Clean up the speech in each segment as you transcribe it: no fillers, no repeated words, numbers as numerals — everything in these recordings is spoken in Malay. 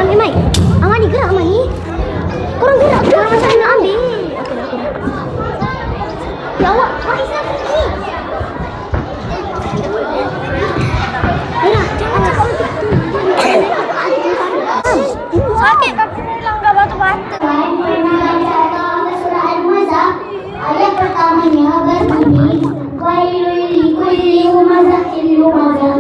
Ambil mic. Amani gerak Amani. Korang gerak macam mana nak ambil? Ya awak Islam pergi. Sakit kaki langgar batu-batu. Surah Al-Humazah ayat pertamanya berbunyi wailul likulli humazatin lumazah,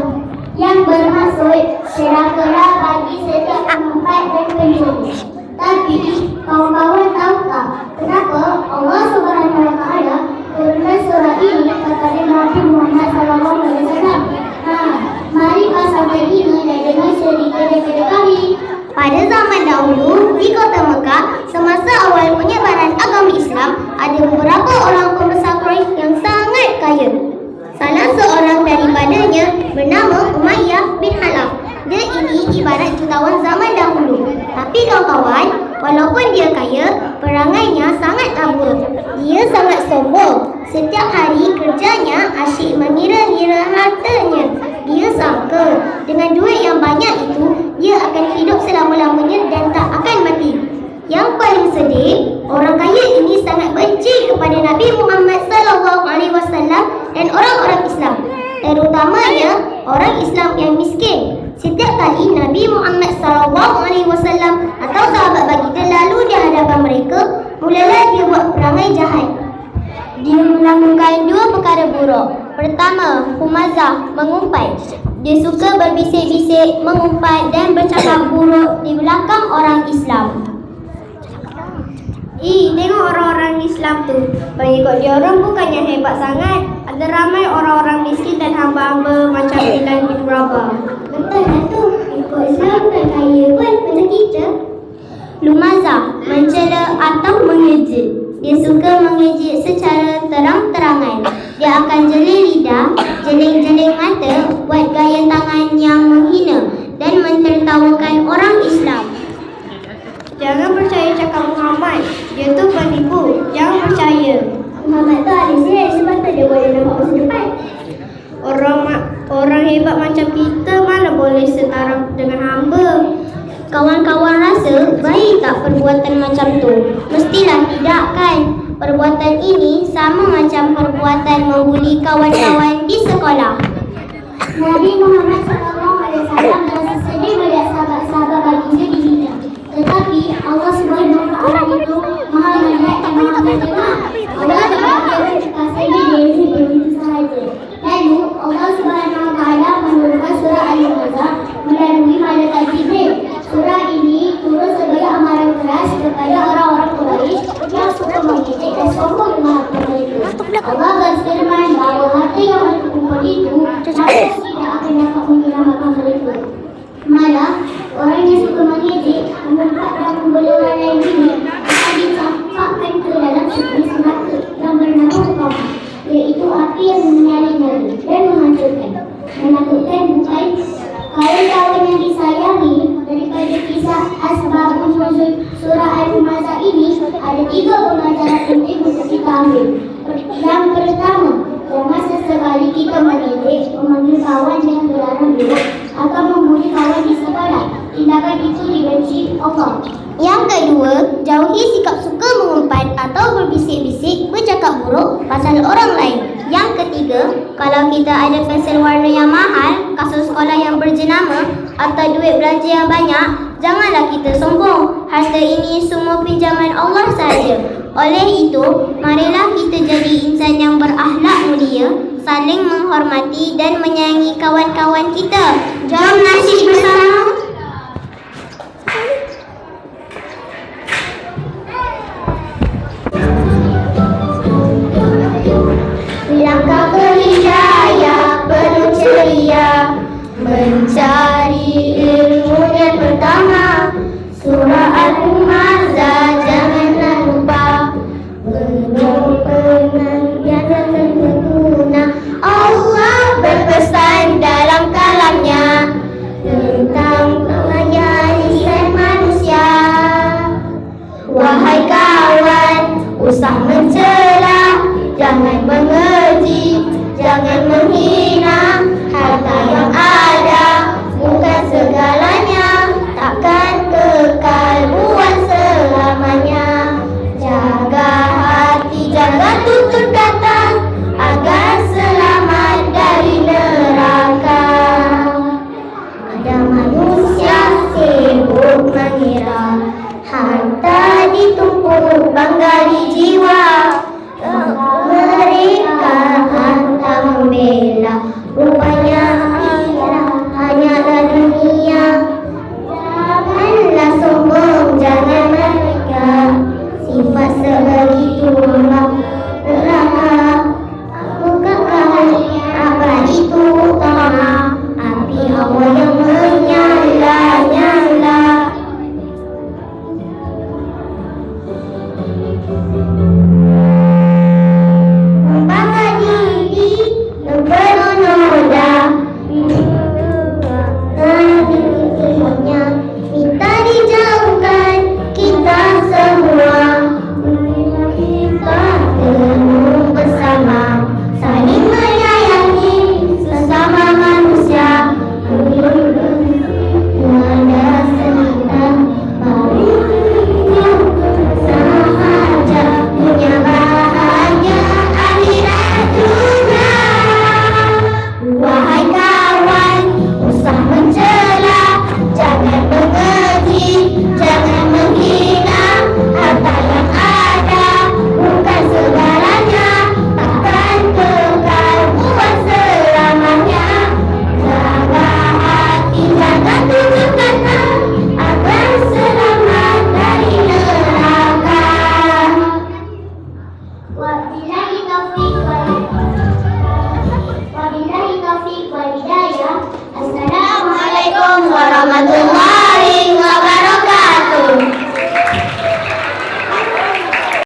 yang bermaksud celaka bagi setiap pengumpat dan pencuri. Tapi kawan-kawan tahukah kenapa Allah Subhanahu wa taala turunkan surah ini kepada Nabi Muhammad SAW? Mari pasalkan ini dan dengar cerita daripada kami. Pada zaman dahulu di kota Mekah, semasa awal penyebaran agama Islam, ada beberapa orang pembesar Quraisy yang sangat kaya. Salah seorang daripadanya bernama Umayyah bin Khalaf. Dia ini ibarat jutawan zaman dahulu. Tapi kawan-kawan, walaupun dia kaya, perangainya sangatlah buruk. Dia sangat sombong. Setiap hari kerjanya asyik mengira-ngira hartanya. Dia sangka dengan duit yang banyak itu, dia akan hidup selama-lamanya dan tak akan mati. Yang paling sedih, orang kaya ini sangat benci kepada Nabi Muhammad SAW dan orang-orang Islam, terutamanya orang Islam yang miskin. Setiap kali Nabi Muhammad SAW atau sahabat baginda lalu di hadapan mereka, mulalah dia buat perangai jahat. Dia melakukan dua perkara buruk. Pertama, humazah, mengumpat. Dia suka berbisik-bisik, mengumpat dan bercakap buruk di belakang orang Islam. Tengok orang-orang Islam tu. Pengikut dia orang bukannya hebat sangat. Ada ramai orang-orang miskin dan hamba-hamba macam Bilal bin Rabah. Betul lah tu. Ikut Islam bukan kaya pun macam kita. Lumazah, mencela atau mengejek. Dia suka mengejek secara terang-terangan. Dia akan jeli lidah, jeling-jeling mata, buat gaya tangan yang menghina dan mentertawakan orang Islam. Jangan percaya cakap Muhammad. Dia tu penipu. Jangan percaya. Muhammad tu ahli sihir sebab tu dia boleh nampak masa depan. Orang hebat macam kita mana boleh setara dengan hamba. Kawan-kawan rasa baik tak perbuatan macam tu? Mestilah tidak kan? Perbuatan ini sama macam perbuatan membuli kawan-kawan di sekolah. Nabi Muhammad SAW merasa sedih melihat sahabat-sahabat baginda dihina. Tetapi Allah Subhanahu wa taala itu Maha melihat dan Maha mendengar. Allah tidak bercakap saja dari begitu sahaja. Lalu Allah Subhanahu wa taala menurunkan surah Al-Humazah melalui malaikat Jibril. Surah ini turun sebagai amaran keras kepada orang-orang Quraisy yang suka mengejek dan sombong dengan harta mereka. Allah berfirman bahawa harta yang mereka kumpul itu tidak akan dapat menyelamatkan mereka. Malah orang yang suka mengejek, mengumpat dan membela orang lain ini akan dicampakkan ke dalam sejenis neraka yang bernama Qamah, iaitu api yang menyala-nyala dan menghancurkan. Menakutkan bukan? Kawan-kawan yang disayangi, daripada kisah asbabun nuzul surah Al-Humazah ini ada 3 pelajaran penting untuk kita ambil. Yang pertama, jangan sesekali kita mengejek, memanggil kawan yang terlarang buruk atau membuli kawan di sekolah. Tindakan itu dibenci Allah. Yang kedua, jauhi sikap suka mengumpat atau berbisik-bisik, bercakap buruk pasal orang lain. Yang ketiga, kalau kita ada pensel warna yang mahal, kasut sekolah yang berjenama atau duit belanja yang banyak, janganlah kita sombong. Harta ini semua pinjaman Allah sahaja. Oleh itu, marilah kita jadi insan yang berakhlak mulia, saling menghormati dan menyayangi kawan-kawan kita. Jom nasyid bersama.